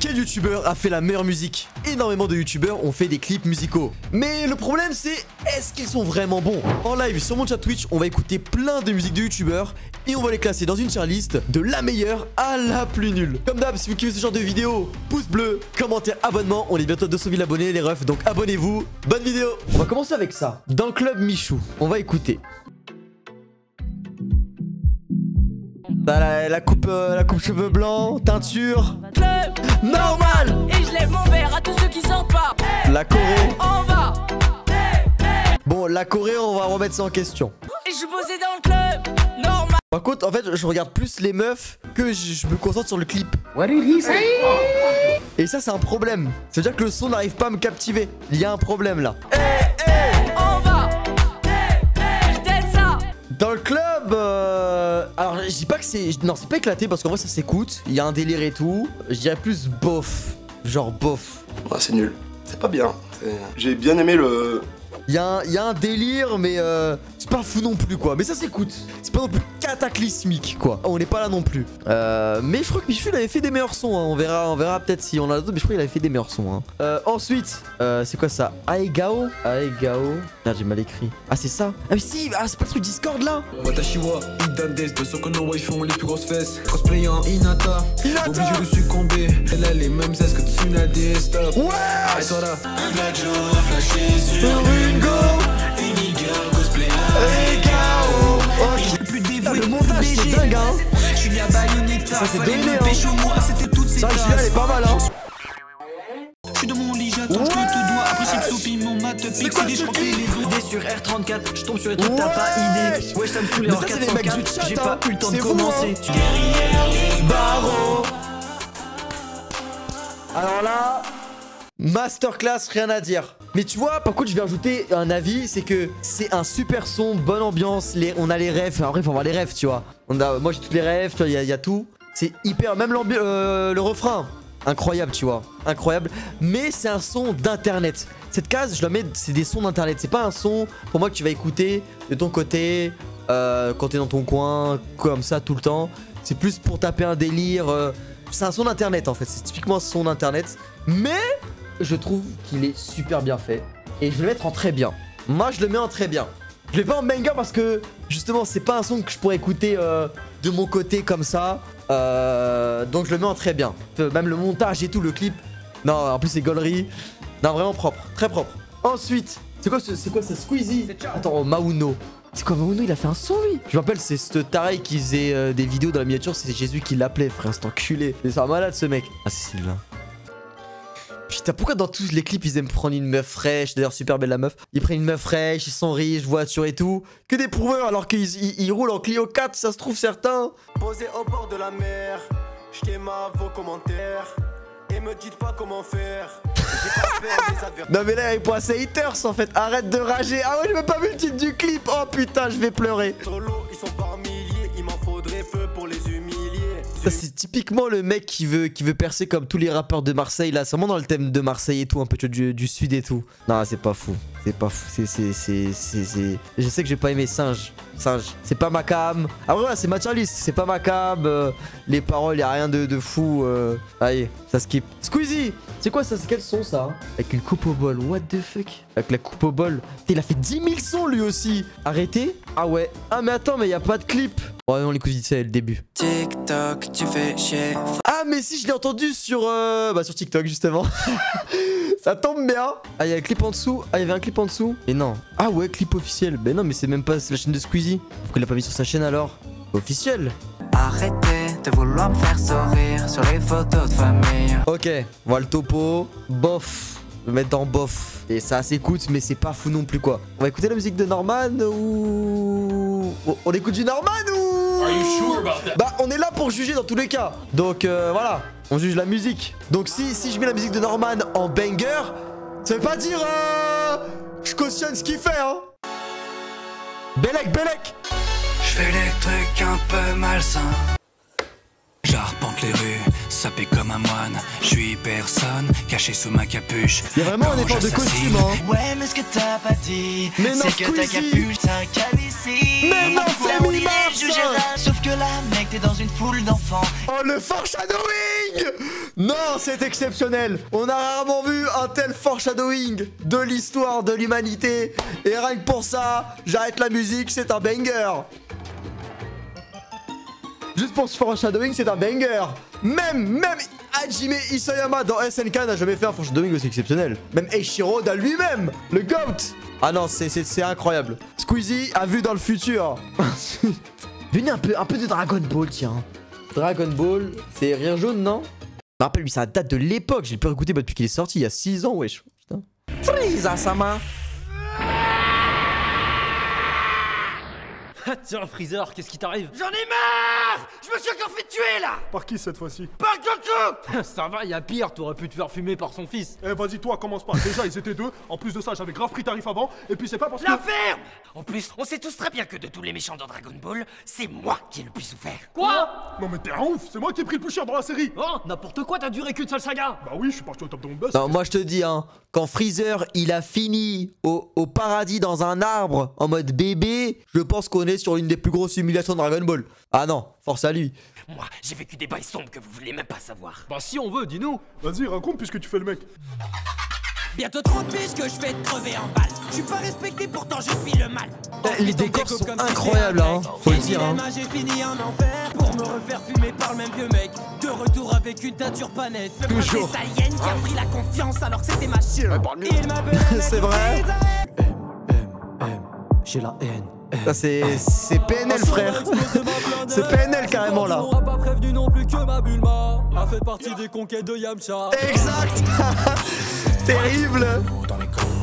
Quel youtubeur a fait la meilleure musique? Énormément de youtubeurs ont fait des clips musicaux. Mais le problème c'est, est-ce qu'ils sont vraiment bons? En live sur mon chat Twitch, on va écouter plein de musiques de youtubeurs et on va les classer dans une tier list de la meilleure à la plus nulle. Comme d'hab, si vous kiffez ce genre de vidéo, pouce bleu, commentaire, abonnement. On est bientôt à 200 000 abonnés les refs, donc abonnez-vous. Bonne vidéo. On va commencer avec ça. Dans le club Michou, on va écouter. La coupe cheveux blancs, teinture. Club normal. Et je lève mon verre à tous ceux qui sortent pas. La Corée. On va. Bon, la Corée, on va remettre ça en question. Et je suis posé dans le club normal. Par contre, en fait, je regarde plus les meufs que je me concentre sur le clip. What did he say? Et ça, c'est un problème. C'est-à-dire que le son n'arrive pas à me captiver. Il y a un problème là. On va. Ça. Dans le club, alors je dis pas que c'est... Non, c'est pas éclaté parce qu'en vrai ça s'écoute. Il y a un délire et tout. Je dirais plus bof. Genre bof. Ouais, c'est nul. C'est pas bien. J'ai bien aimé le... Il y a un délire, mais c'est pas fou non plus quoi. Mais ça s'écoute. C'est pas non plus cataclysmique quoi. On n'est pas là non plus. Mais je crois que Michou il avait fait des meilleurs sons. Hein. On verra peut-être si on a d'autres. Mais je crois qu'il avait fait des meilleurs sons. Hein. Ensuite, c'est quoi ça? Aegao. Merde, j'ai mal écrit. Ah, c'est ça. Ah, mais si, c'est pas le truc Discord là. Watashiwa, Idandes, de Sokono Wai font les plus grosses fesses. Cosplay en Hinata. Obligé de succomber. Elle a les mêmes aises que Tsunade. Stop. Ouais. Toi là. Un black joe a flashé sur une go. une girl cosplay Aegao. J'ai plus Putain, dévoué le montage c'est dingue hein. Je suis la Bayonetta. Ça, c'est Fallait donné, me hein. pécho moi, c'était toutes ces Ça, celui-là, elle est pas mal hein. Je suis dans mon lit, j'attends que tout doigt. Après c'est Sophie, mon mat pique. quoi Je ce crois que clip? les autres. Sur R34, je tombe sur les trucs, t'as pas idée. Ouais, ça me fout les Mais hors ça, c'est les mecs du 404. chat, J'ai hein. pas eu le temps de C'est vous, commencer. hein. Derrière les Barreau. Alors là, masterclass, rien à dire. Mais tu vois, par contre, je vais rajouter un avis, c'est que c'est un super son, bonne ambiance, on a les refs. Après, faut avoir les refs, tu vois. Moi, j'ai toutes les refs, tu vois, il y a tout. C'est hyper, même le refrain, incroyable, tu vois, incroyable. Mais c'est un son d'internet. Cette case, je la mets, c'est des sons d'internet. C'est pas un son pour moi que tu vas écouter de ton côté quand t'es dans ton coin, comme ça tout le temps. C'est plus pour taper un délire. C'est un son d'internet en fait. C'est typiquement un son d'internet. Mais je trouve qu'il est super bien fait. Et je vais le mettre en très bien. Moi, je le mets en très bien. Je le mets pas en banger parce que justement, c'est pas un son que je pourrais écouter de mon côté comme ça. Donc je le mets en très bien. Même le montage et tout, le clip. Non, en plus c'est gaulerie. Non, vraiment propre, très propre. Ensuite, c'est quoi ça Squeezie? Attends, Mauno. C'est quoi Mauno? Il a fait un son lui. Je me rappelle, c'est ce taré qui faisait des vidéos dans la miniature. C'est Jésus qui l'appelait, frère, cet enculé. C'est un malade ce mec. Ah, c'est Sylvain. Putain, pourquoi dans tous les clips ils aiment prendre une meuf fraîche? D'ailleurs, super belle la meuf. Ils prennent une meuf fraîche, ils sont riches, voiture et tout. Que des prouveurs alors qu'ils roulent en Clio 4, ça se trouve certains. Posé au bord de la mer, jetez vos commentaires et me dites pas comment faire. J'ai pas peur des adversaires. Non mais là il passe à haters en fait, arrête de rager. Ah ouais, j'ai même pas vu le titre du clip. Oh putain, je vais pleurer. Solo, ils sont par milliers, il m'en faudrait peu pour les humilier. Ça c'est typiquement le mec qui veut percer comme tous les rappeurs de Marseille là. C'est vraiment dans le thème de Marseille et tout, un peu du sud et tout. Non, c'est pas fou. C'est pas fou. Je sais que j'ai pas aimé Singe. C'est pas ma cam. Ah ouais, c'est ma list. C'est pas ma cam. Les paroles, y'a rien de fou. Allez, ça skip. Squeezie, c'est quoi ça? C'est quel son ça? Avec une coupe au bol. What the fuck? Avec la coupe au bol. Il a fait 10 000 sons lui aussi. Arrêtez. Ah ouais. Ah mais attends, mais y a pas de clip. Ouais, on l'écoute vite fait, le début. TikTok, tu fais chier. Ah mais si, je l'ai entendu sur TikTok justement. Ça tombe bien. Ah, il y a un clip en dessous. Ah, il y avait un clip en dessous. Et non. Ah ouais, clip officiel. Mais non, mais c'est même pas la chaîne de Squeezie. Pourquoi il l'a pas mis sur sa chaîne alors? Officiel. Arrêtez de vouloir me faire sourire sur les photos de famille. Ok, voilà le topo. Bof. Le mettre dans bof. Et ça s'écoute, mais c'est pas fou non plus quoi. On va écouter la musique de Norman ou... On écoute du Norman ou... Are you sure about that? Bah, on est là pour juger dans tous les cas. Donc voilà, on juge la musique. Donc si je mets la musique de Norman en banger, ça veut pas dire je cautionne ce qu'il fait hein. Bellec. Je fais des trucs un peu malsains. J'arpente les rues, sapé comme un moine. Je suis personne, caché sous ma capuche. Il y a vraiment un effort de costume hein. Ouais, mais ce que t'as pas dit, mais non, c'est que ta Squeezie. capuche, t'as calissé. Mais non, Family Mars. Sauf que là, mec, t'es dans une foule d'enfants. Oh, le foreshadowing! Non, c'est exceptionnel. On a rarement vu un tel foreshadowing de l'histoire de l'humanité. Et rien que pour ça, j'arrête la musique, c'est un banger. Juste pour ce foreshadowing, c'est un banger. Même Hajime Isayama dans SNK n'a jamais fait un foreshadowing aussi exceptionnel. Même Eiichiro dans lui-même, le GOAT. Ah non, c'est incroyable. Squeezie a vu dans le futur. Venez un peu de Dragon Ball, tiens. Dragon Ball, c'est Rire Jaune, non? Je me rappelle, lui, ça date de l'époque. J'ai pu écouter depuis qu'il est sorti, il y a 6 ans, wesh. Putain. Frieza-sama. Tiens, Freezer, qu'est-ce qui t'arrive? J'en ai marre! Je me suis encore fait tuer là! Par qui cette fois-ci? Par Goku! Ça va, y'a pire, t'aurais pu te faire fumer par son fils. Eh vas-y toi, commence pas. Déjà ils étaient deux, en plus de ça j'avais grave pris tarif avant, et puis c'est pas parce que... La ferme! En plus, on sait tous très bien que de tous les méchants dans Dragon Ball, c'est moi qui ai le plus souffert. Quoi? Non mais t'es un ouf, c'est moi qui ai pris le plus cher dans la série. Oh, n'importe quoi, t'as duré qu'une seule saga. Bah oui, je suis parti au top de mon buzz. Non, moi je te dis, hein, quand Freezer il a fini au paradis dans un arbre en mode bébé, je pense qu'on est sur une des plus grosses humiliations de Dragon Ball. Ah non, force à lui. Moi, j'ai vécu des bails sombres que vous voulez même pas savoir. Bah si on veut, dis-nous. Vas-y, raconte puisque tu fais le mec. Bientôt 30 piges que je fais te crever en balle. Je suis pas respecté, pourtant je suis le mal. Les décors sont incroyables, hein, faut le dire. Hein. J'ai fini en enfer pour me refaire fumer par le même vieux mec. De retour avec une teinture pas nette. Le Toujours. prince alien qui a pris la confiance alors que c'était ma chienne. Il m'appelait C'est vrai. J'ai la haine. Ça c'est PNL frère. C'est PNL carrément là. On m'a pas prévenu non plus que ma Bulma a fait partie des conquêtes de Yamcha. Exact. Terrible.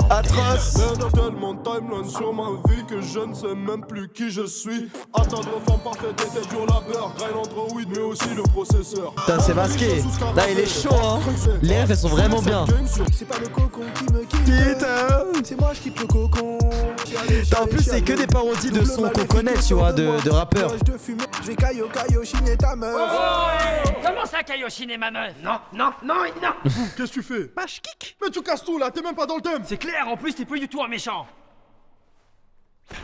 Atroce. Il y a tellement de timeline sur ma vie que je ne sais même plus qui je suis. Atteindre forme parfaite était dur labeur. Grain Android mais aussi le processeur. Putain, c'est masqué. Là il est chaud, hein. Les rêves elles sont vraiment bien. C'est pas le cocon qui me quitte. C'est moi je quitte le cocon. En plus c'est que des parodies de sons qu'on connaît, tu vois, de rappeurs. Je vais Kaioshiner ta meuf. Comment ça, Kaioshin et ma meuf? Non. Qu'est-ce que tu fais? Bah je kick. Mais tu casses tout là, t'es même pas dans le thème. C'est clair, en plus t'es plus du tout un méchant.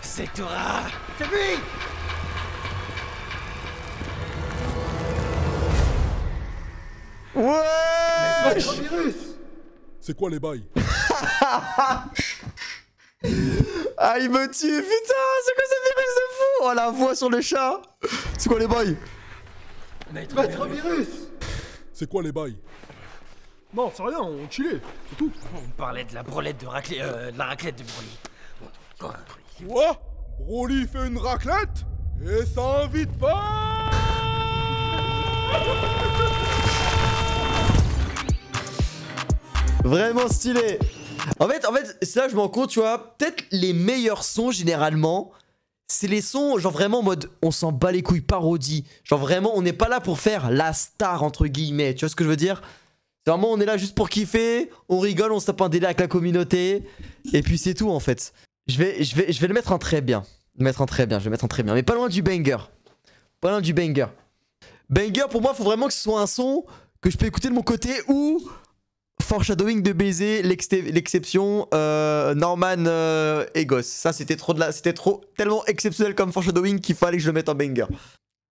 C'est toi. C'est lui. Ouais. C'est quoi les bails? Ah il me tue, putain, c'est quoi ce virus de fou? Oh la voix sur le chat. C'est quoi les bails? Maître virus. C'est quoi les bails? Non, c'est rien, on chillait, c'est tout. On parlait de la brolette de raclette de Broly. Quoi? Quoi? Broly fait une raclette? Et ça invite pas? Vraiment stylé. En fait, c'est là que je me rends compte, tu vois, peut-être les meilleurs sons généralement, c'est les sons genre vraiment en mode on s'en bat les couilles, parodie. Genre vraiment on n'est pas là pour faire la star entre guillemets, tu vois ce que je veux dire? C'est vraiment on est là juste pour kiffer, on rigole, on se tape un délai avec la communauté, et puis c'est tout en fait. Je vais le mettre en très bien. Je vais mettre en très bien, mais pas loin du banger. Pas loin du banger. Banger pour moi faut vraiment que ce soit un son que je peux écouter de mon côté ou... Foreshadowing de baiser, l'exception, Norman et Goss. Ça c'était tellement exceptionnel comme foreshadowing qu'il fallait que je le mette en banger.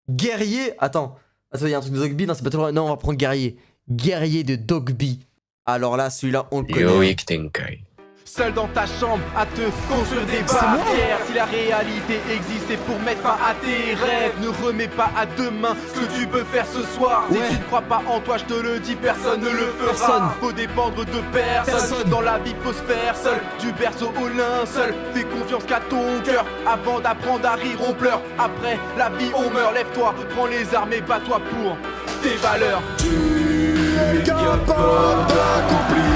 Guerrier, attends, il y a un truc de Dogby, non c'est pas trop, non on va prendre Guerrier. Guerrier de Dogby. Alors là celui-là on le connaît. Seul dans ta chambre à te construire des barrières. Si la réalité existe, c'est pour mettre fin à tes rêves. Ne remets pas à demain ce que tu peux faire ce soir. Si tu ne crois pas en toi, je te le dis, personne ne le fera. Faut dépendre de personne. Dans la vie, faut se faire seul. Du berceau au linceul. Fais confiance qu'à ton cœur. Avant d'apprendre à rire, on pleure. Après la vie, on meurt. Lève-toi, prends les armes et bats-toi pour tes valeurs. Tu es capable d'accomplir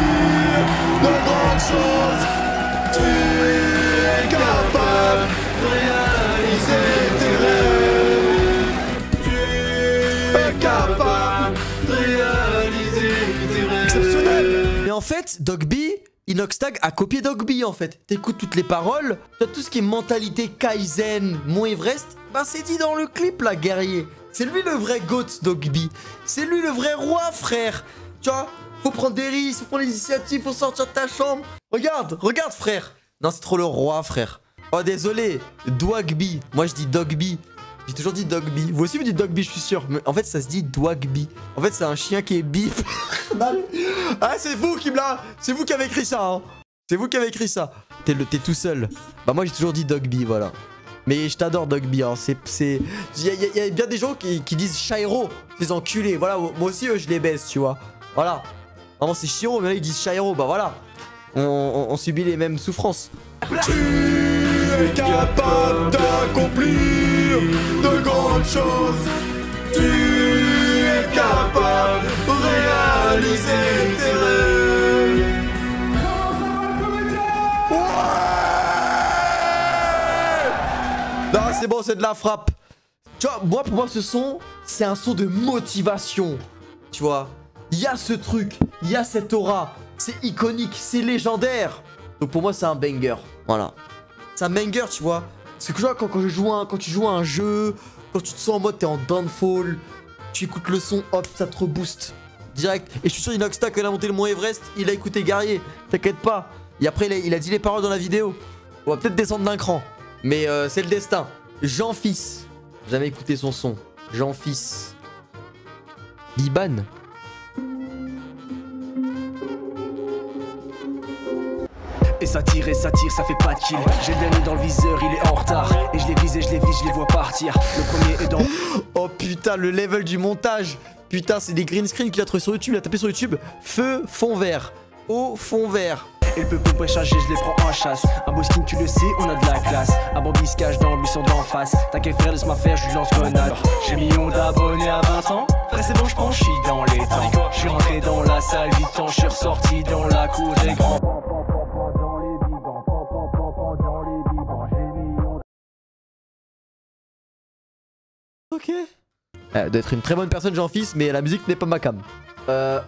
de grandes choses. Tu es capable de réaliser tes rêves. Tu es capable de réaliser tes rêves. Exceptionnel. Mais en fait, Dogby, Inoxtag a copié Dogby en fait. T'écoutes toutes les paroles, t'as tout ce qui est mentalité Kaizen, Mont Everest. Bah c'est dit dans le clip là, guerrier. C'est lui le vrai GOAT, Dogby. C'est lui le vrai roi, frère. Tu vois, faut prendre des risques, faut prendre des initiatives, faut sortir de ta chambre. Regarde, frère. Non, c'est trop le roi, frère. Oh, désolé, Dogby. Moi, je dis Dogby. J'ai toujours dit Dogby. Vous aussi vous dites Dogby, je suis sûr. Mais en fait, ça se dit Dwagby. En fait, c'est un chien qui est bip. Ah, c'est vous qui me l'a. C'est vous qui avez écrit ça, hein. C'est vous qui avez écrit ça. T'es tout seul. Bah, moi, j'ai toujours dit Dogby, voilà. Mais je t'adore, Dogby, hein. Il y a bien des gens qui disent Chairo. Ces enculés. Voilà, moi aussi, eux, je les baisse, tu vois. Voilà. Vraiment, c'est Chiro, mais là, ils disent Chairo. Bah, voilà. On subit les mêmes souffrances. Tu es capable d'accomplir de grandes choses. Tu es capable de réaliser tes rêves. Non, c'est bon, c'est de la frappe. Tu vois, pour moi, ce son, c'est un son de motivation. Tu vois, il y a ce truc, il y a cette aura. C'est iconique, c'est légendaire. Donc pour moi, c'est un banger. Voilà. C'est un banger, tu vois. C'est que je vois quand tu joues à un jeu, quand tu te sens en mode t'es en downfall, tu écoutes le son, hop, ça te rebooste. Direct. Et je suis sûr, Inoxta, quand il a monté le Mont Everest, il a écouté Guerrier. T'inquiète pas. Et après, il a dit les paroles dans la vidéo. On va peut-être descendre d'un cran. Mais c'est le destin. Jean-Fils. Jamais écouté son son. Jean-Fils. Liban. Et ça tire, ça fait pas de kill. J'ai le dernier dans le viseur, il est en retard. Et je les vise, je les vois partir. Le premier est dans... Oh putain, le level du montage. Putain, c'est des green screens qu'il a trouvé sur YouTube. Il a tapé sur YouTube. Feu, fond vert. Au fond vert. Et le peuple préchargé, je les prends en chasse. Un beau skin, tu le sais, on a de la classe. Un bon biscage dans le buisson d'en face. T'inquiète frère, laisse-moi faire, je lui lance grenade. J'ai millions d'abonnés à 20 ans. Frère, c'est bon, je pense, je suis dans les temps. Je suis rentré dans la salle, 8 ans, je suis ressorti dans la cour des grands. Ok. Doit être une très bonne personne, Jean-Fils, mais la musique n'est pas ma cam.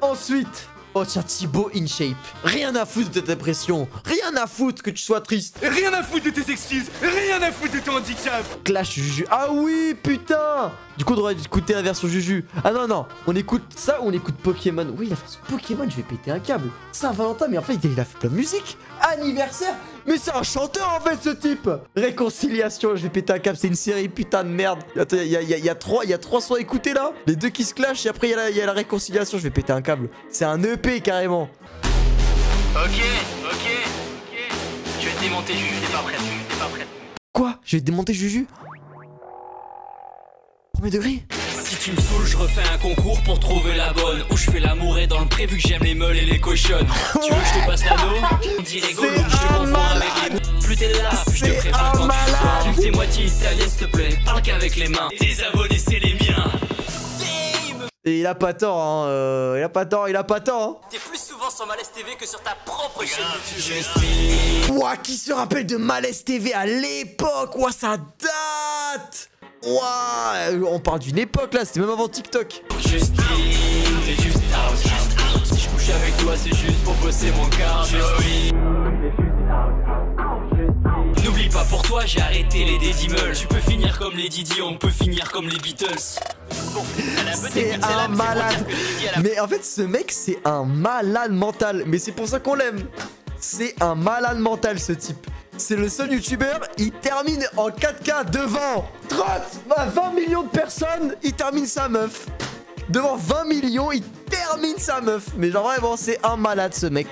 Ensuite. Oh tiens, Thibaut in shape. Rien à foutre de ta dépression. Rien à foutre que tu sois triste. Rien à foutre de tes excuses. Rien à foutre de ton handicap. Clash Juju. Ah oui, putain. Du coup, on devrait écouter la version Juju. Ah non, non. On écoute ça ou on écoute Pokémon. Oui, la version Pokémon, je vais péter un câble. Saint-Valentin, mais en fait, il a fait plein de musique. Anniversaire. Mais c'est un chanteur en fait, ce type. Réconciliation, je vais péter un câble. C'est une série, putain de merde. Attends, il y a trois sons à écouter là. Les deux qui se clashent et après, il y a la réconciliation. Je vais péter un câble. C'est un EP carrément. Ok. Je vais te démonter Juju, t'es pas prêt. Quoi? Je vais te démonter Juju? Premier degré? Si tu me saoules, je refais un concours pour trouver la bonne. Où je fais l'amour et dans le prévu que j'aime les meules et les cochonnes. Tu veux que je te passe l'anneau? On dirait Gollum, je te confonds avec les... Plus t'es là, plus je te prépare quand tu sors. Tu t'es moitié italienne, s'il te plaît, parle qu'avec les mains. Tes abonnés, c'est les miens. Et il a pas tort, hein. Il a pas tort. Hein. T'es plus souvent sur Malaise TV que sur ta propre chaîne YouTube. Ouah, qui se rappelle de Malaise TV à l'époque? Ouah, ça date. Ouah, on parle d'une époque là, c'était même avant TikTok. Justine, t'es juste out. Si je couche avec toi, c'est juste pour bosser mon cardio. N'oublie pas, pour toi, j'ai arrêté les dédimeuls. Tu peux finir comme les Didi, on peut finir comme les Beatles. Bon, c'est un malade. Mais en fait, ce mec, c'est un malade mental. Mais c'est pour ça qu'on l'aime. C'est un malade mental, ce type. C'est le seul youtubeur, il termine en 4K devant 20 millions de personnes, il termine sa meuf. Devant 20 millions, il termine sa meuf. Mais genre vraiment, c'est un malade ce mec.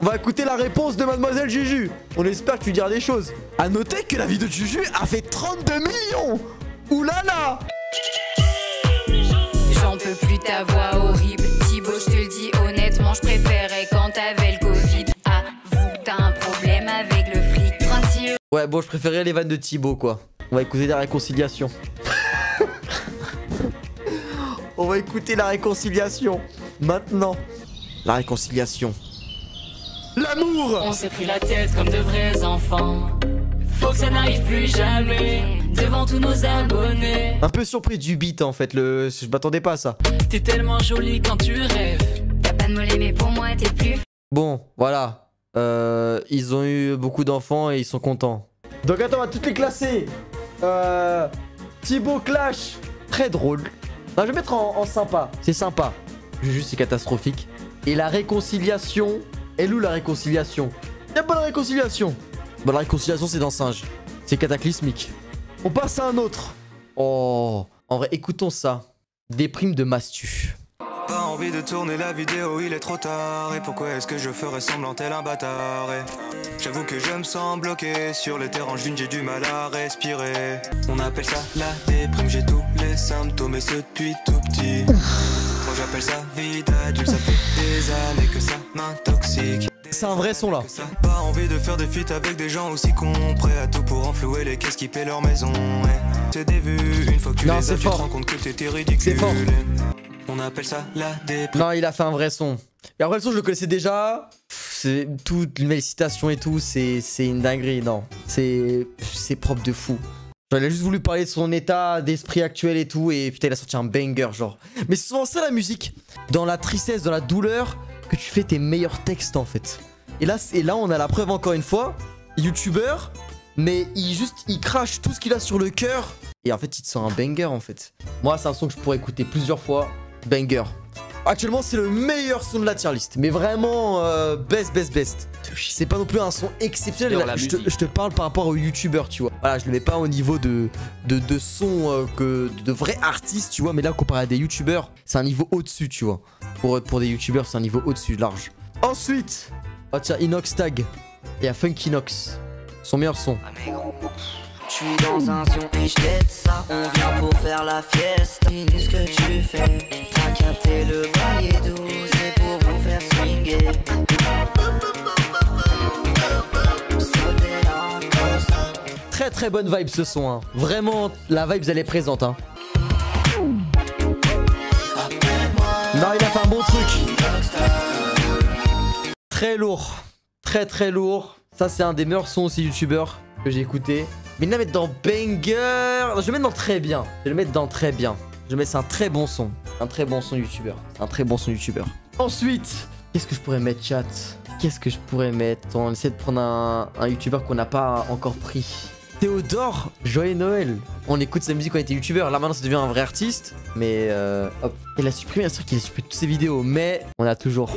On va écouter la réponse de Mademoiselle Juju. On espère que tu diras des choses. A noter que la vidéo de Juju a fait 32 millions. Oulala. J'en peux plus ta voix horrible. Thibaut, je te le dis honnêtement, je préférais quand t'avais le Covid. Avoue, t'as un problème avec le fric. 36 €. Ouais, bon, je préférais les vannes de Thibaut, quoi. On va écouter la réconciliation. On va écouter la réconciliation. Maintenant. La réconciliation. L'amour. On s'est pris la tête comme de vrais enfants. Faut que ça n'arrive plus jamais. Devant tous nos abonnés. Un peu surpris du beat, en fait. Je m'attendais pas à ça. T'es tellement jolie quand tu rêves. T'as pas de mollet, mais pour moi, t'es plus... Bon, voilà. Ils ont eu beaucoup d'enfants et ils sont contents. Donc attends, on va toutes les classer. Thibaut Clash, très drôle. Non, je vais mettre en sympa. C'est sympa. Juju, c'est catastrophique. Et la réconciliation. Elle où la réconciliation? Y'a pas de réconciliation. Bon, la réconciliation, c'est dans Singe. C'est cataclysmique. On passe à un autre. Oh, en vrai, écoutons ça. Déprime de Mastu. Pas envie de tourner la vidéo, il est trop tard. Et pourquoi est-ce que je ferais semblant tel un bâtard? J'avoue que je me sens bloqué sur les terrains d'une, j'ai du mal à respirer. On appelle ça la déprime, j'ai tous les symptômes et ce depuis tout petit. Moi j'appelle ça vie d'adulte, ça fait des années que ça m'intoxique. C'est un vrai son là. Pas envie de faire des feats avec des gens aussi cons, prêts à tout pour enflouer les caisses qui paient leur maison. C'est des vues, une fois que tu les as, tu te rends compte que t'étais ridicule. C'est fort. On appelle ça la déprime. Non, il a fait un vrai son. Et après le son, je le connaissais déjà. C'est toutes les citations et tout, c'est une dinguerie. Non, c'est propre de fou. J'aurais juste voulu parler de son état d'esprit actuel et tout, et putain, il a sorti un banger, genre. Mais c'est souvent ça la musique. Dans la tristesse, dans la douleur, que tu fais tes meilleurs textes en fait. Et là, on a la preuve encore une fois. YouTubeur, mais il crache tout ce qu'il a sur le cœur. Et en fait, il te sort un banger en fait. Moi, c'est un son que je pourrais écouter plusieurs fois. Banger. Actuellement, c'est le meilleur son de la tier list. Mais vraiment, best. C'est pas non plus un son exceptionnel. Là, je te parle par rapport aux youtubeurs, tu vois. Voilà, je le mets pas au niveau de son que de vrais artistes, tu vois. Mais là, comparé à des youtubeurs, c'est un niveau au-dessus, tu vois. Pour des youtubeurs, c'est un niveau au-dessus, large. Ensuite, oh tiens, Inox Tag. Il y a Funky Inox. Son meilleur son. Je suis dans un son et je t'aide ça. On vient pour faire la fiesta. Dis ce que tu fais. T'as capté le bail et doux. C'est pour vous faire swinguer. Très bonne vibe ce son, hein. Vraiment, la vibe elle est présente, hein. Non, il a fait un bon truc. Très lourd. Très lourd. Ça, c'est un des meilleurs sons aussi youtubeurs que j'ai écouté. Mais il va mettre dans banger. Non, je vais mettre dans très bien. Je vais le mettre dans très bien. C'est un très bon son. Un très bon son youtubeur. Un très bon son youtubeur. Ensuite, qu'est-ce que je pourrais mettre, chat? Qu'est-ce que je pourrais mettre? On essaie de prendre un youtubeur qu'on n'a pas encore pris. Théodore, Joyeux Noël. On écoute sa musique quand il était youtubeur. Là maintenant ça devient un vrai artiste. Mais hop. Il a supprimé, bien sûr qu'il a supprimé toutes ses vidéos. Mais on a toujours.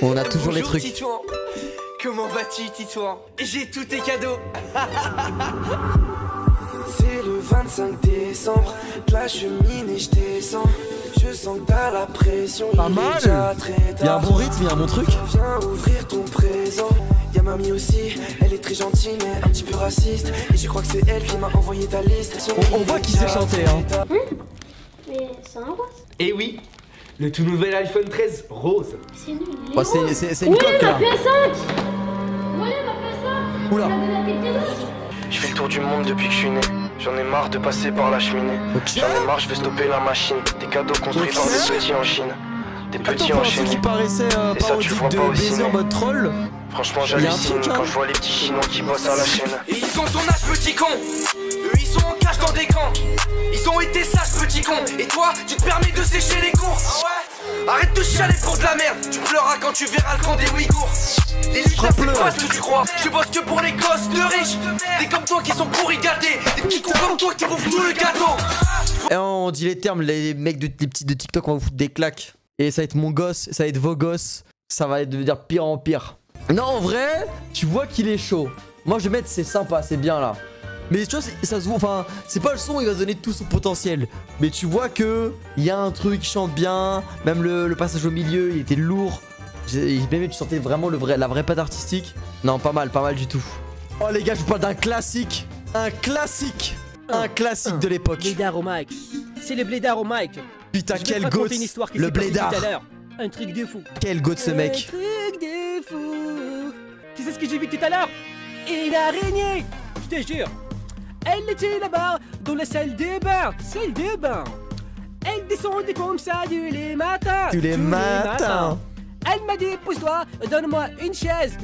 On a toujours les trucs. Titouan. Comment vas-tu, Titouan? J'ai tous tes cadeaux. C'est le 25 décembre, de la cheminée je descends. Je sens que t'as la pression. Pas mal. Il y a un bon rythme, il y a un bon truc. Viens ouvrir ton présent. Y'a mamie aussi, elle est très gentille mais un petit peu raciste. Et je crois que c'est elle qui m'a envoyé ta liste. On voit qui sait chanter, hein. Mais c'est un rose. Eh oui, le tout nouvel iPhone 13 rose. C'est nul. Oh, c'est une coque là. Oula. Je fais le tour du monde depuis que je suis né. J'en ai marre de passer par la cheminée. J'en ai marre, je vais stopper la machine. Des cadeaux construits par des petits en Chine. Des petits enchaînés. Qui paraissait et ça tu vois pas de aussi. baiser en mode troll. Franchement j'hallucine quand je vois les petits chinois qui bossent à la chaîne. Et ils ont ton âge, petit con. Eux ils sont en cache dans des camps. Ils ont été sages, petit con. Et toi tu te permets de sécher les cours. Ah ouais. Arrête de chialer pour de la merde. Tu pleuras quand tu verras le camp des Ouïghours. Les luttes c'est pas ce que tu crois. Je bosse que pour les gosses de riches. Des comme toi qui sont pourris gâtés. Des petits cons comme toi qui bouffent tout le gâteau. Et on dit les termes, les mecs les petits de TikTok on va vous foutre des claques. Et ça va être mon gosse, ça va être vos gosses. Ça va devenir pire en pire. Non, en vrai, tu vois qu'il est chaud. Moi, je vais mettre c'est sympa, c'est bien là. Mais tu vois, ça se voit, enfin, c'est pas le son, il va donner tout son potentiel. Mais tu vois que il y a un truc qui chante bien. Même le passage au milieu, il était lourd. Même tu sentais vraiment la vraie patte artistique. Non, pas mal du tout. Oh les gars, je vous parle d'un classique. Un classique de l'époque. Blédard au mic. C'est le blédard au mic. Putain, quel goat. Le blédard. Un truc de fou. Quel goat ce mec. Un truc de fou. Tu sais ce que j'ai vu tout à l'heure? Une araignée. Je te jure. Elle était là-bas dans la salle de bain. Salle de bain. Elle descendait comme ça tous les matins. Tous les matins. Elle m'a dit, pousse-toi, donne-moi une chaise,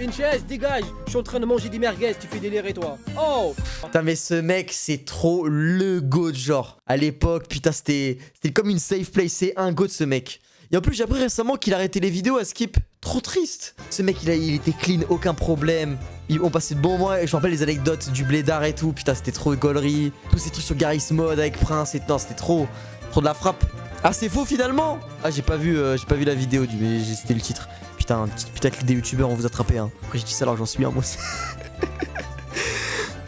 dégage. Je suis en train de manger des merguez, tu fais délirer toi. Oh. Putain mais ce mec c'est trop le goat genre. À l'époque, putain c'était comme une safe place, c'est un goat ce mec. Et en plus j'ai appris récemment qu'il a arrêté les vidéos à skip. Trop triste. Ce mec il était clean, aucun problème. On passait de bons mois et je me rappelle les anecdotes du blédard et tout. Putain c'était trop de gaulerie. Tous ces trucs sur Garry's Mod avec Prince et non c'était trop de la frappe. Ah c'est faux finalement. Ah j'ai pas vu la vidéo mais c'était le titre. Putain des youtubeurs on vous attrapez hein. Après j'ai dit ça alors j'en suis un moi aussi.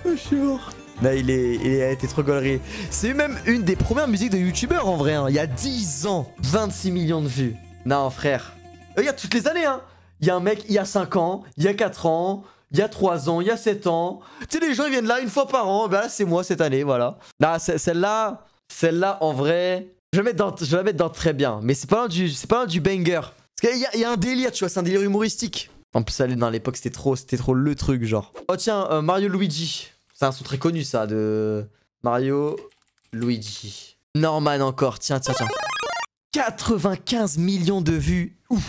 Je suis mort. Là, il a été trop gaulerie. C'est même une des premières musiques de youtubeurs en vrai. Hein. Il y a 10 ans, 26 millions de vues. Non, frère. Regarde toutes les années. Hein. Il y a un mec, il y a 5 ans, il y a 4 ans, il y a 3 ans, il y a 7 ans. Tu sais, les gens ils viennent là une fois par an. Ben là, c'est moi cette année, voilà. Là, celle-là, en vrai, je vais la mettre dans très bien. Mais c'est pas loin du banger. Parce qu'il y a un délire, tu vois, c'est un délire humoristique. En plus, allez, dans l'époque, c'était trop le truc, genre. Oh tiens, Mario Luigi. C'est un son très connu, ça, de Mario Luigi. Norman encore, tiens. 95 millions de vues. Ouf.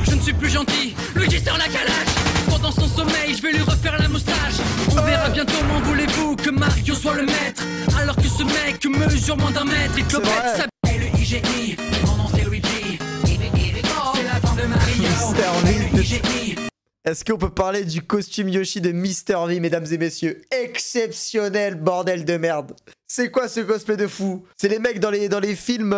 Je ne suis plus gentil, Luigi sort la calache. Pendant son sommeil, je vais lui refaire la moustache. On verra bientôt, m'en voulez-vous, que Mario soit le maître. Alors que ce mec mesure moins d'un mètre. Il clopette sa... Et le IGI, mon nom c'est Luigi. C'est la fin de Mario. Est-ce qu'on peut parler du costume Yoshi de Mr. V, mesdames et messieurs? Exceptionnel, bordel de merde. C'est quoi ce cosplay de fou? C'est les mecs dans les films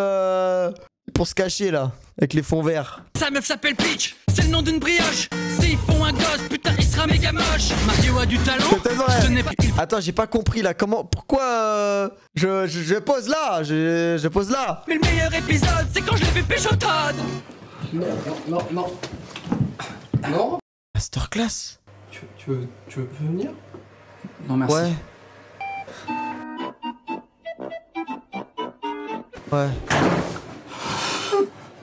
pour se cacher là, avec les fonds verts. Sa meuf s'appelle Peach, c'est le nom d'une brioche. S'ils font un gosse, putain, il sera méga moche. Mario a du talent, ce n'est pas... Attends, j'ai pas compris là, pourquoi je pose là, je pose là. Mais le meilleur épisode, c'est quand je l'ai vu pécho Todd. Non. Masterclass. Tu veux venir? Non, merci. Ouais.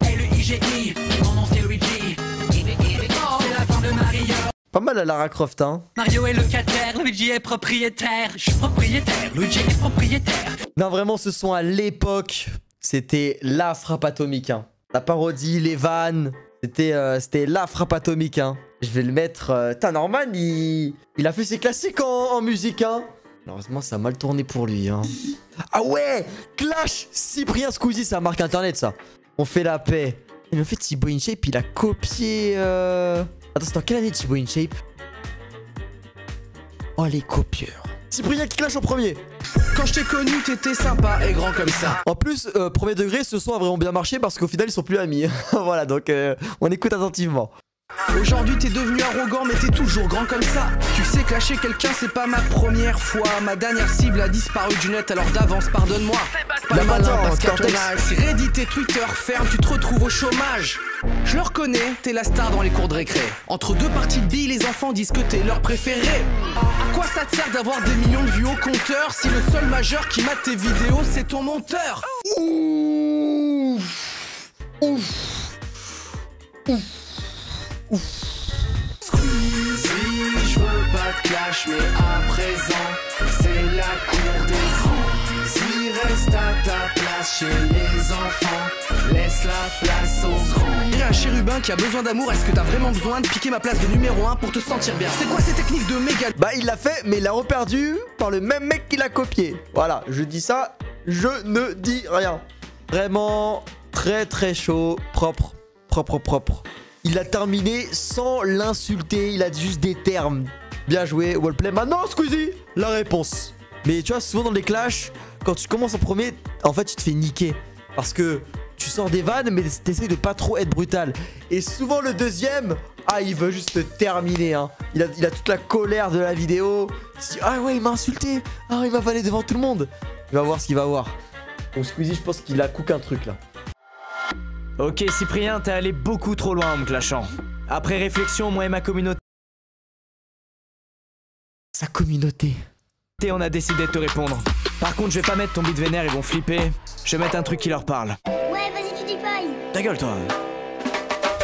Et le IGI, mon nom c'est Luigi. C'est la fin de Mario. Pas mal à Lara Croft, hein. Mario est locataire, Luigi est propriétaire. Je suis propriétaire, Luigi est propriétaire. Non, vraiment, ce son à l'époque, c'était la frappe atomique, hein. La parodie, les vannes, c'était la frappe atomique, hein. Je vais le mettre... Norman, il a fait ses classiques en musique, hein. Malheureusement, ça a mal tourné pour lui, hein. Ah ouais, Clash, Cyprien Squeezie, c'est un marque internet, ça. On fait la paix. Mais en fait, Thibaut InShape, il a copié... Attends, c'est dans quelle année Thibaut InShape? Oh, les copieurs. Cyprien qui clash en premier. Quand je t'ai connu, t'étais sympa et grand comme ça. En plus, premier degré, ce son a vraiment bien marché parce qu'au final, ils sont plus amis. Voilà, donc on écoute attentivement. Aujourd'hui t'es devenu arrogant mais t'es toujours grand comme ça. Tu sais que lâcher quelqu'un c'est pas ma première fois. Ma dernière cible a disparu du net alors d'avance pardonne-moi. Pas malin parce qu'à ton âge, si Reddit et Twitter ferment tu te retrouves au chômage. Je le reconnais, t'es la star dans les cours de récré. Entre deux parties de billes les enfants disent que t'es leur préféré. À quoi ça te sert d'avoir des millions de vues au compteur si le seul majeur qui mate tes vidéos c'est ton monteur? Squeezie, je veux pas de clash, mais à présent, c'est la cour des grands. Si reste à ta place chez les enfants, laisse la place aux grands. Il y a un chérubin qui a besoin d'amour, est-ce que t'as vraiment besoin de piquer ma place de numéro 1 pour te sentir bien? C'est quoi ces techniques de méga? Bah il l'a fait, mais il l'a reperdu par le même mec qui l'a copié. Voilà, je dis ça, je ne dis rien. Vraiment très chaud, propre. Il a terminé sans l'insulter, il a juste des termes. Bien joué, wallplay. Maintenant, Squeezie, la réponse. Mais tu vois, souvent dans les clashs, quand tu commences en premier, en fait, tu te fais niquer. Parce que tu sors des vannes, mais t'essayes de pas trop être brutal. Et souvent, le deuxième, il veut juste te terminer. Hein. Il a toute la colère de la vidéo. Il se dit, ah ouais, il m'a insulté. Ah, il m'a vanné devant tout le monde. Il va voir ce qu'il va voir. Donc, Squeezie, je pense qu'il a cook un truc là. Ok Cyprien, t'es allé beaucoup trop loin en me clashant. Après réflexion, moi et ma communauté... Sa communauté. On a décidé de te répondre. Par contre, je vais pas mettre ton beat vénère, ils vont flipper. Je vais mettre un truc qui leur parle. Ouais, vas-y, tu dis paille. Ta gueule, toi.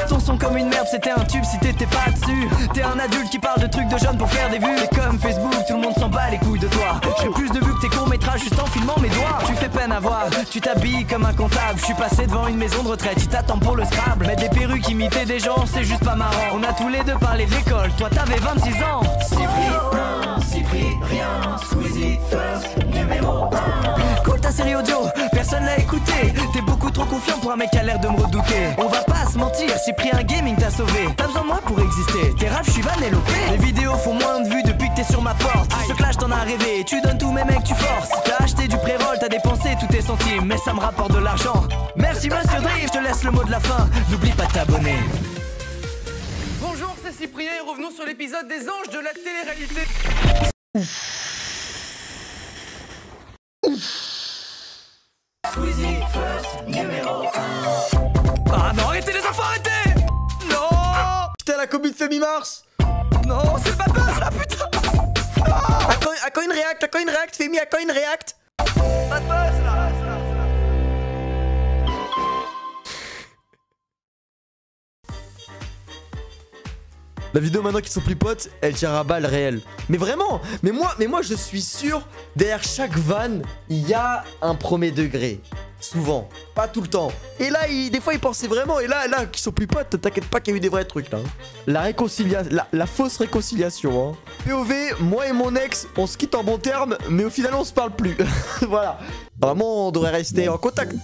Ton son comme une merde, c'était un tube si t'étais pas dessus. T'es un adulte qui parle de trucs de jeunes pour faire des vues. T'es comme Facebook, tout le monde s'en bat les couilles de toi. J'ai plus de vues que tes courts-métrages juste en filmant mes doigts. Tu fais peine à voir, tu t'habilles comme un comptable. Je suis passé devant une maison de retraite, ils t'attendent pour le Scrabble. Mettre des perruques, imiter des gens, c'est juste pas marrant. On a tous les deux parlé de l'école, toi t'avais 26 ans. Cyprien, Squeezie, first, numéro 1. Cool ta série audio, personne l'a écouté. T'es beaucoup trop confiant pour un mec qui a l'air de me redouter. On va pas se mentir, Cyprien Gaming t'a sauvé. T'as besoin de moi pour exister, t'es rap, je suis vanellopé. Les vidéos font moins de vues depuis que t'es sur ma porte. Ce clash t'en as rêvé, tu donnes tous mes mecs, tu forces. T'as acheté du pré-roll, t'as dépensé tous tes centimes, mais ça me rapporte de l'argent. Merci monsieur Drive, je te laisse le mot de la fin. N'oublie pas de t'abonner. Bonjour, c'est Cyprien et revenons sur l'épisode des anges de la télé-réalité. la commu de Femi-Mars. Non, c'est pas buzz là, putain. À coin react, Femi, à coin react. Pas de buzz là. La vidéo maintenant qu'ils sont plus potes, elle tire à balles réelles. Mais vraiment, mais moi je suis sûr, derrière chaque vanne, il y a un premier degré. Souvent, pas tout le temps. Et là, des fois, ils pensaient vraiment. Et là, qu'ils sont plus potes, t'inquiète pas qu'il y a eu des vrais trucs là. La réconciliation, la fausse réconciliation. Hein. POV, moi et mon ex, on se quitte en bons termes, mais au final, on se parle plus. Voilà. Vraiment, on devrait rester en contact.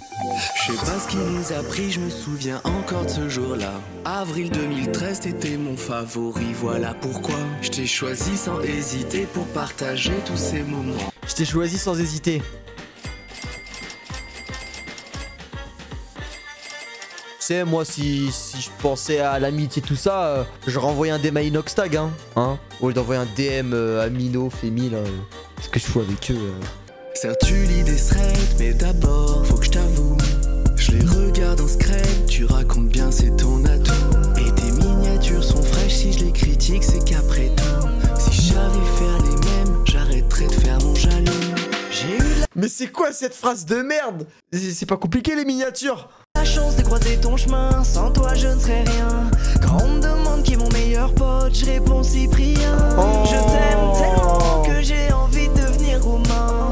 Je sais pas ce qui les a pris, je me souviens encore de ce jour-là. Avril 2013, t'étais mon favori, voilà pourquoi. Je t'ai choisi sans hésiter pour partager tous ces moments. Je t'ai choisi sans hésiter. Tu sais, moi, si je pensais à l'amitié, tout ça, je renvoyais un DM à Inoxtag, hein. Au lieu d'envoyer un DM à Mino, Femi, là. Qu'est-ce que je fous avec eux Certes, tu lis des threads, mais d'abord, faut que je t'avoue. Je les regarde en scred, tu racontes bien, c'est ton atout. Et tes miniatures sont fraîches, si je les critique, c'est qu'après tout, si j'arrive faire les mêmes, j'arrêterai de faire mon jaloux. J'ai eu Mais c'est quoi cette phrase de merde? C'est pas compliqué, les miniatures. La chance de croiser ton chemin, sans toi je ne serais rien. Quand on me demande qui est mon meilleur pote, je réponds Cyprien. Oh. Je t'aime tellement que j'ai envie de devenir roumain.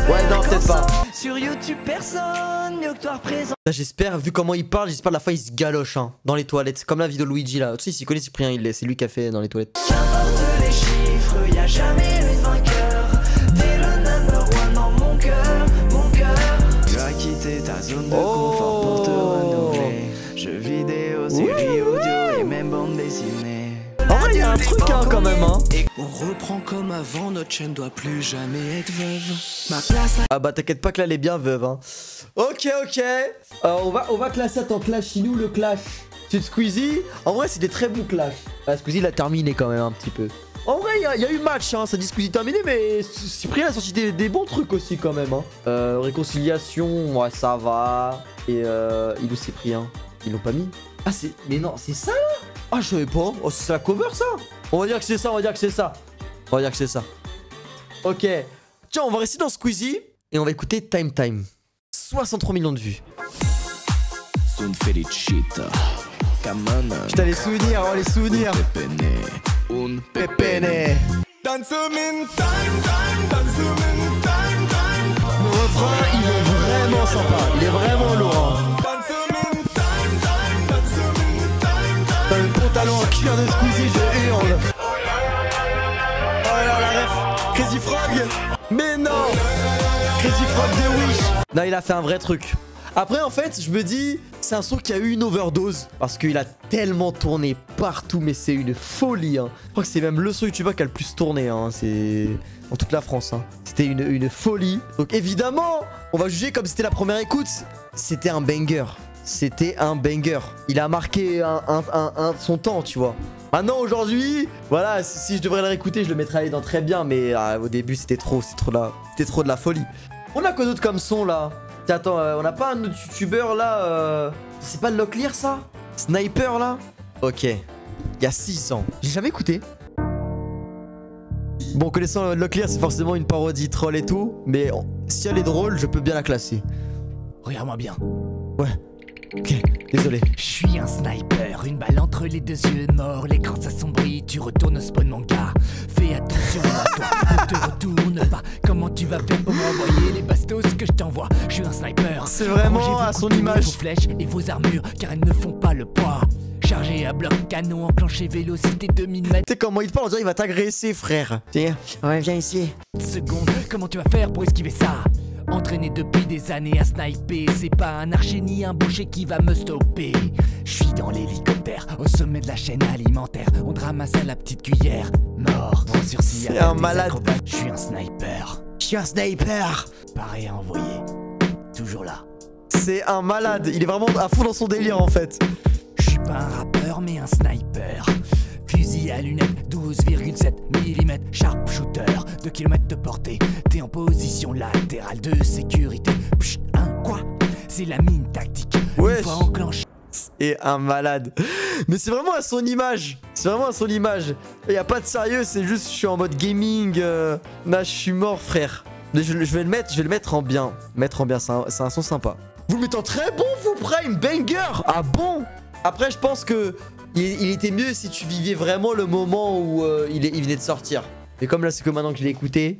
Ouais, non, peut-être pas. Sur YouTube, personne mieux que toi représente. J'espère, vu comment il parle, j'espère la fois il se galoche dans les toilettes. Comme la vidéo de Luigi là. Tu sais, s'il connaît Cyprien, c'est lui qui a fait dans les toilettes. Qu'importe les chiffres, y'a jamais eu de vainqueur. T'es le number one dans mon cœur, mon cœur. Tu as quitté ta zone de confort pour te renouveler. Jeux vidéo, séries audio et même bande dessinée. En vrai, il y a un truc quand même, hein. On reprend comme avant, notre chaîne doit plus jamais être veuve. Ma place à... Ah bah t'inquiète pas que là elle est bien veuve, hein. Ok. On va classer, attends, Clash Inou, le Clash. C'est Squeezie. En vrai, c'est des très bons Clash. Ah, Squeezie l'a terminé quand même un petit peu. En vrai, il y a eu match, hein. Ça dit Squeezie terminé, mais Cyprien a sorti des bons trucs aussi quand même, hein. Réconciliation, ouais, ça va. Et il ou Cyprien, ils l'ont pas mis. Ah, c'est. Mais non, c'est ça là? Ah, je savais pas. Oh, c'est la cover ça? On va dire que c'est ça, Ok. Tiens, on va rester dans Squeezie et on va écouter Time Time. 63 millions de vues. Putain, les souvenirs, les souvenirs. Pepene. Le refrain, il est vraiment sympa. Il est vraiment lourd. T'as le pantalon en cuir de Squeezie, je hurle. Oh là, la ref. Crazy Frog. Mais non. Crazy Frog de Wish. Non, il a fait un vrai truc. Après, en fait, je me dis, c'est un son qui a eu une overdose. Parce qu'il a tellement tourné partout, mais c'est une folie, hein. Je crois que c'est même le son youtubeur qui a le plus tourné, hein. C'est dans toute la France, hein. C'était une folie. Donc évidemment, on va juger comme c'était la première écoute. C'était un banger. C'était un banger. Il a marqué son temps, tu vois. Maintenant, aujourd'hui, voilà, si je devrais le réécouter, je le mettrais dans très bien. Mais au début, c'était trop de la folie. On a quoi d'autre comme son, là? Attends, on n'a pas un autre youtubeur, là C'est pas Locklear, ça? Sniper, là? Ok. Il y a 6 ans. J'ai jamais écouté. Bon, connaissant Locklear, c'est forcément une parodie troll et tout. Mais si elle est drôle, je peux bien la classer. Regarde-moi bien. Ouais. Ok, désolé. Je suis un sniper, une balle entre les deux yeux morts, l'écran s'assombrit, tu retournes au spawn mon gars. Fais attention à toi, ne te retourne pas. Comment tu vas faire pour m'envoyer les bastos que je t'envoie? Je suis un sniper. C'est vraiment à son image. Vos flèches et vos armures, car elles ne font pas le poids. Chargé à bloc, canon enclenché, vélocité 2000 mètres. Tu sais comment il parle, on dirait il va t'agresser, frère. Tiens, ouais, viens ici. Seconde, comment tu vas faire pour esquiver ça? Entraîné depuis des années à sniper, c'est pas un archer ni un boucher qui va me stopper. Je suis dans l'hélicoptère, au sommet de la chaîne alimentaire. On te ramasse à la petite cuillère, mort, en sursis. C'est un malade. Je suis un sniper. Je suis un sniper. Pareil à envoyer. Toujours là. C'est un malade, il est vraiment à fond dans son délire en fait. Je suis pas un rappeur mais un sniper. Fusil à lunettes, 12,7 mm, sharpshooter, 2 km de portée. T'es en position latérale de sécurité. Pchit, hein, quoi? C'est la mine tactique. Ouais. Une fois enclenché. est un malade. Mais c'est vraiment à son image. C'est vraiment à son image. Il n'y a pas de sérieux, c'est juste je suis en mode gaming. Là, je suis mort, frère. Je vais le mettre en bien. Mettre en bien, c'est un son sympa. Vous le mettez en très bon, vous, Prime, banger. Ah bon? Après, je pense que il était mieux si tu vivais vraiment le moment où il venait de sortir. Mais comme là, c'est que maintenant que je l'ai écouté.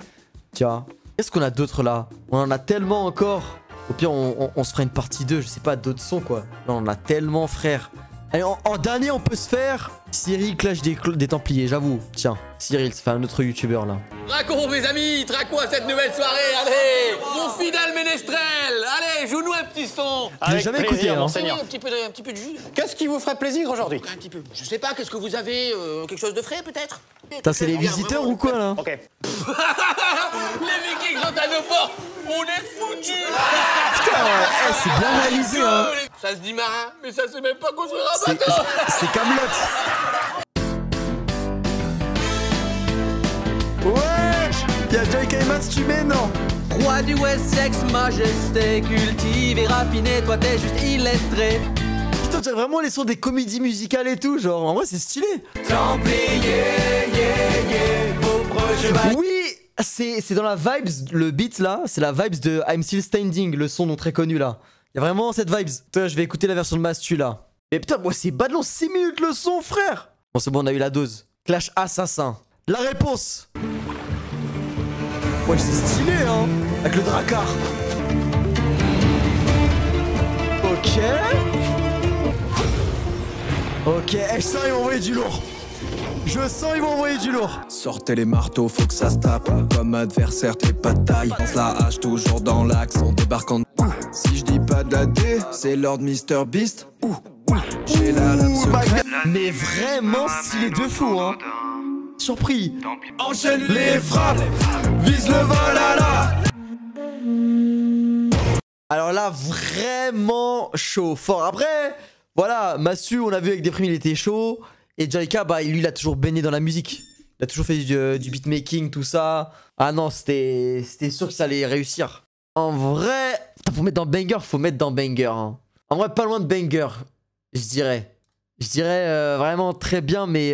Tiens, qu'est-ce qu'on a d'autre là? On en a tellement encore. Au pire, on se fera une partie 2, je sais pas, d'autres sons quoi. Là, on en a tellement, frère. Allez, en dernier, on peut se faire Cyril Clash des Templiers, j'avoue. Tiens, Cyril, c'est un autre youtubeur là. Traquons mes amis, traquons à cette nouvelle soirée, allez! Mon fidèle ménestrel, allez, joue-nous un petit son! Je l'ai jamais écouté, hein. Monseigneur. Un petit peu de jus. Qu'est-ce qui vous ferait plaisir aujourd'hui? Un petit peu, je sais pas, qu'est-ce que vous avez? Quelque chose de frais peut-être? Putain, c'est les visiteurs ou quoi là? Ok. Les Vikings sont à nos portes! On est foutus! Putain, c'est bien réalisé, hein! Ça se dit marin, mais ça se met pas construire un bateau! C'est Camelot! Ouais! Y'a Joy Mats, tu mets, non? Roi du Wessex, majesté, cultivé, raffiné, toi t'es juste illettré. Putain, t'as vraiment les sons des comédies musicales et tout, genre, en vrai, c'est stylé! Templier, oui! C'est dans la vibes, le beat là, c'est la vibes de I'm Still Standing, le son non très connu là. Y'a vraiment cette vibes. Toi, je vais écouter la version de Mastu là. Mais putain, moi c'est bas de long, 6 minutes le son, frère! Bon, c'est bon, on a eu la dose. Clash Assassin. La réponse! Ouais, c'est stylé, hein! Avec le Drakkar. Ok. Ok, je sens ils vont envoyer du lourd. Je sens ils vont envoyer du lourd. Sortez les marteaux, faut que ça se tape. Comme adversaire, t'es pas de taille. Pense la hache toujours dans l'axe, on débarque en... Si je dis pas d'AD, c'est Lord Mr Beast. J'ai la lame secrète. Mais vraiment stylé de fou, hein. Surpris. Enchaîne les frappes, vise le vol à la... Alors là, vraiment chaud, fort. Après, voilà, Mastu, on a vu avec Déprime, il était chaud. Et Jaika, bah lui, il a toujours baigné dans la musique. Il a toujours fait du beatmaking, tout ça. Ah non, c'était sûr que ça allait réussir. En vrai, pour mettre dans banger, faut mettre dans banger. Hein. En vrai, pas loin de banger, je dirais. Je dirais vraiment très bien, mais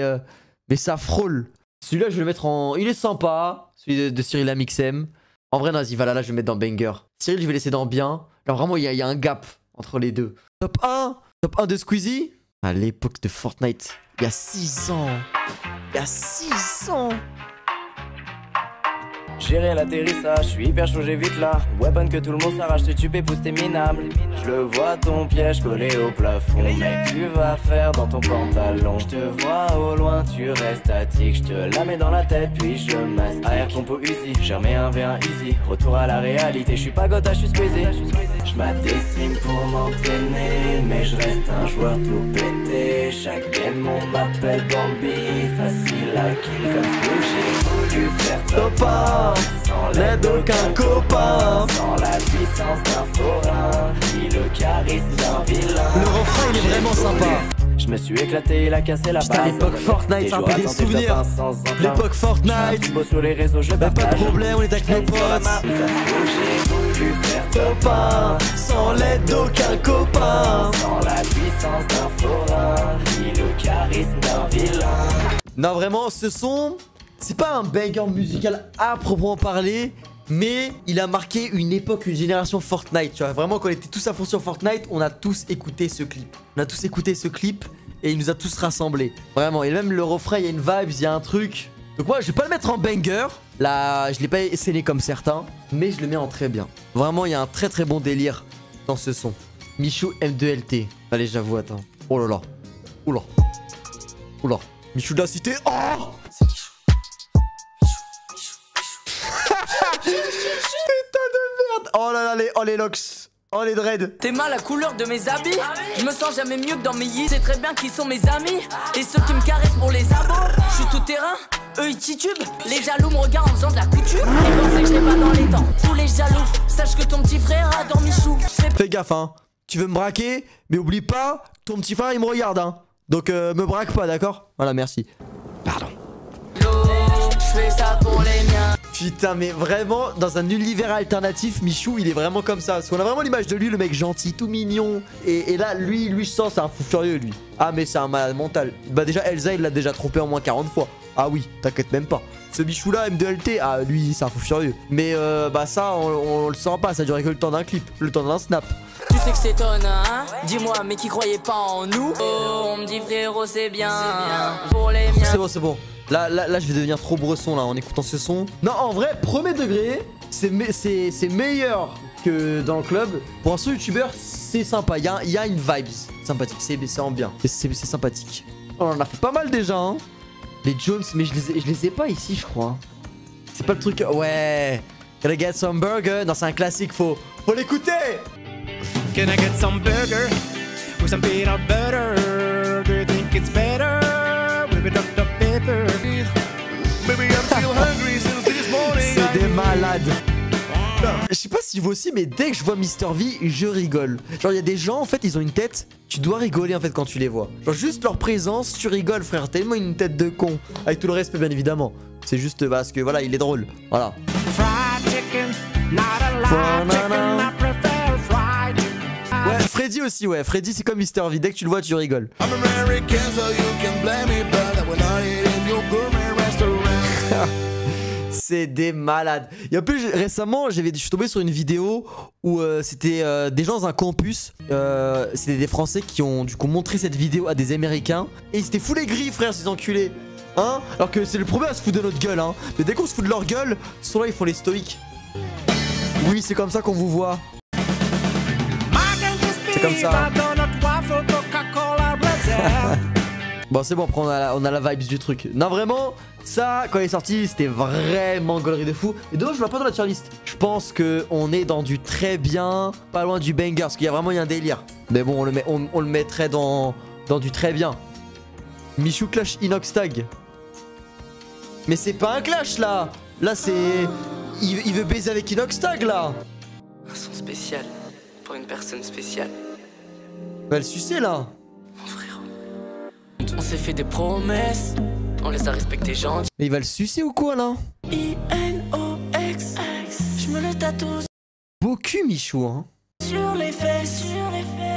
ça frôle. Celui-là, je vais le mettre en... Il est sympa, celui de Cyril Amixem. En vrai, vas-y, voilà, là, je vais mettre dans banger. Cyril, je vais laisser dans bien. Là, vraiment, il y a un gap entre les deux. Top 1 de Squeezie. À l'époque de Fortnite, il y a 6 ans. Il y a 6 ans. Gérer l'atterrissage, je suis hyper chaud, j'ai vite là. Weapon que tout le monde s'arrache, tu pousse t'es minable. Je le vois ton piège collé au plafond. Mec, tu vas faire dans ton pantalon. Je te vois au loin, tu restes statique. Je te la mets dans la tête, puis je mastique. Arrière compo Uzi, j'ai remis un V1 easy. Retour à la réalité, je suis pas Gotha, je suis Squeezie. Je m'adestime pour m'entraîner, mais je reste un joueur tout pété. Chaque game on m'appelle Bambi, facile à kill comme Squeezie. J'ai voulu faire top 1 sans l'aide d'aucun copain, sans la puissance d'un forain, ni le charisme d'un vilain. Le refrain il est vraiment sympa. Je me suis éclaté, il a cassé la base. Putain, l'époque Fortnite, c'est un peu des souvenirs. L'époque Fortnite, sur les réseaux, je pas de problème, on est avec nos potes. J'ai voulu faire top 1 sans l'aide d'aucun copain, sans la puissance d'un forain, ni le charisme d'un vilain. Non, vraiment, ce son, c'est pas un banger musical à proprement parler, mais il a marqué une époque, une génération Fortnite. Tu vois, vraiment, quand on était tous à fond sur Fortnite, on a tous écouté ce clip. On a tous écouté ce clip et il nous a tous rassemblés. Vraiment, et même le refrain, il y a une vibe, il y a un truc. Donc moi, je vais pas le mettre en banger. Là, je l'ai pas scellé comme certains, mais je le mets en très bien. Vraiment, il y a un très très bon délire dans ce son. Michou M2LT. Allez, j'avoue, attends. Oh là là. Oula. Oula. Michou de la cité. Oh! Putain de merde. Oh là là, les locks. Oh les dreads. T'es mal la couleur de mes habits. Je me sens jamais mieux que dans mes yeux. C'est très bien qui sont mes amis. Et ceux qui me caressent pour les abos. Je suis tout terrain, eux ils titubent. Les jaloux me regardent en faisant de la couture. Ils pensaient que je n'ai pas dans les temps. Tous les jaloux, sache que ton petit frère a dormi chou. Fais gaffe hein. Tu veux me braquer, mais oublie pas, ton petit frère il me regarde hein. Donc me braque pas, d'accord? Voilà, merci. Pardon. Je fais ça pour les miens. Putain, mais vraiment, dans un univers alternatif, Michou, il est vraiment comme ça. Parce qu'on a vraiment l'image de lui, le mec gentil, tout mignon. Et là, lui, je sens, c'est un fou furieux, lui. Ah, mais c'est un malade mental. Bah, déjà, Elsa, il l'a déjà trompé au moins 40 fois. Ah oui, t'inquiète même pas. Ce Michou-là, M2LT, ah, lui, c'est un fou furieux. Mais, bah, ça, on le sent pas. Ça durait que le temps d'un clip, le temps d'un snap. Tu sais que c'est ton, hein? Dis-moi, mais qui croyait pas en nous? Oh, on me dit frérot, c'est bien. Pour les miens. C'est bon, c'est bon. Là, je vais devenir trop bresson là en écoutant ce son. Non, en vrai, premier degré, c'est meilleur que dans le club. Pour un son youtubeur, c'est sympa. Il y a une vibe sympathique. C'est ambiant. C'est sympathique. On en a fait pas mal déjà, hein. Les Jones, mais je les ai pas ici, je crois. C'est pas le truc. Ouais. Can I get some burger? Non, c'est un classique, faut l'écouter. Can I get some burger with some peanut butter? Do you think it's better with a Dr. Pepper? Baby, I'm still hungry since this morning. C'est des malades. Je sais pas si vous aussi, mais dès que je vois Mr V, je rigole. Genre, il y a des gens, en fait, ils ont une tête. Tu dois rigoler, en fait, quand tu les vois. Genre, juste leur présence, tu rigoles, frère. Tellement une tête de con. Avec tout le respect, bien évidemment. C'est juste parce que, voilà, il est drôle. Voilà. Fried chicken, not a live chicken, I prefer fried chicken. Ouais, Freddy aussi, ouais. Freddy, c'est comme Mr V. Dès que tu le vois, tu rigoles. I'm American, so you can blame me, but I will not eat in your gourmet restaurant. C'est des malades. Et en plus, récemment, je suis tombé sur une vidéo où c'était des gens dans un campus. C'était des Français qui ont du coup montré cette vidéo à des Américains. Et ils étaient fous les gris, frère, ces enculés. Hein? Alors que c'est le premier à se foutre de notre gueule, hein. Mais dès qu'on se fout de leur gueule, sont là, ils font les stoïques. Oui, c'est comme ça qu'on vous voit. C'est comme ça. Bon, c'est bon, après on a la vibes du truc. Non, vraiment, ça, quand il est sorti, c'était vraiment gaulerie de fou. Et dommage, je vois pas dans la tier list. Je pense qu'on est dans du très bien, pas loin du banger, parce qu'il y a vraiment un délire. Mais bon, on le mettrait dans du très bien. Michou clash Inox Tag. Mais c'est pas un clash là. Là, c'est... Il veut baiser avec Inox Tag là. Un son spécial pour une personne spéciale. Va le sucer là. Mon frère. On s'est fait des promesses, on les a respectées gentilles. Mais il va le sucer ou quoi là? I-N-O-X, je me le tatoue beau cul Michou, hein. sur les fesses,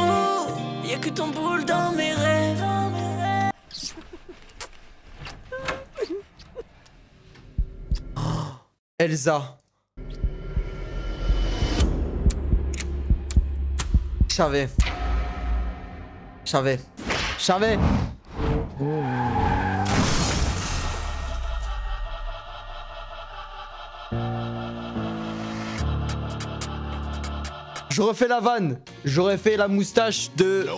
oh, y'a que ton boule dans mes rêves. Elsa. Je savais. Je refais la vanne. J'aurais fait la moustache de...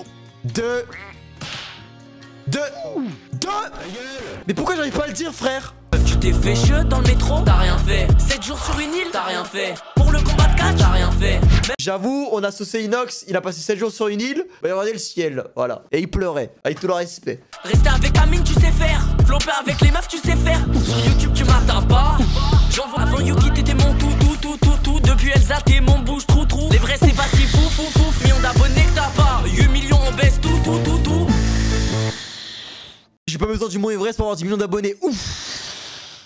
Mais pourquoi j'arrive pas à le dire, frère? Tu t'es fait chier dans le métro, t'as rien fait. 7 jours sur une île, t'as rien fait. Pour le combat de catch, t'as rien fait. J'avoue, on a saucé Inox, il a passé 7 jours sur une île. Bah, il regardait le ciel, voilà. Et il pleurait, avec tout le respect. Rester avec Amine, tu sais faire. Flopper avec les meufs, tu sais faire. Sur YouTube, tu m'atteins pas. J'envoie avant Yuki, t'étais mon tout. Depuis Elsa, t'es mon bouche trou. Les vrais, c'est pas si fou. Millions d'abonnés que t'as pas. 8 millions, on baisse tout. J'ai pas besoin du mot Everest pour avoir 10 millions d'abonnés. Ouf.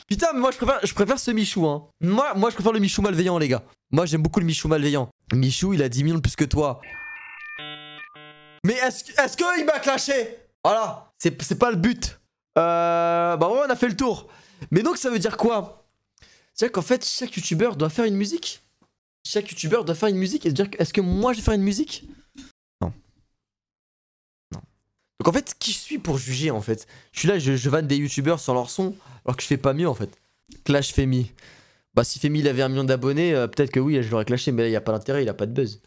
Putain, mais moi je préfère ce Michou, hein. Moi je préfère le Michou malveillant, les gars. Moi j'aime beaucoup le Michou malveillant. Michou, il a 10 millions de plus que toi. Mais est-ce qu'il m'a clashé? Voilà, c'est pas le but. Bah ouais, on a fait le tour. Mais donc ça veut dire quoi? C'est-à-dire qu'en fait, chaque youtubeur doit faire une musique. Chaque youtubeur doit faire une musique. Est-ce que moi je vais faire une musique? Donc en fait, qui je suis pour juger en fait? Je suis là, je vanne des youtubeurs sur leur son, alors que je fais pas mieux en fait. Clash Femi. Bah si Femi il avait 1 million d'abonnés, peut-être que oui, je l'aurais clashé, mais là il y a pas d'intérêt, il a pas de buzz.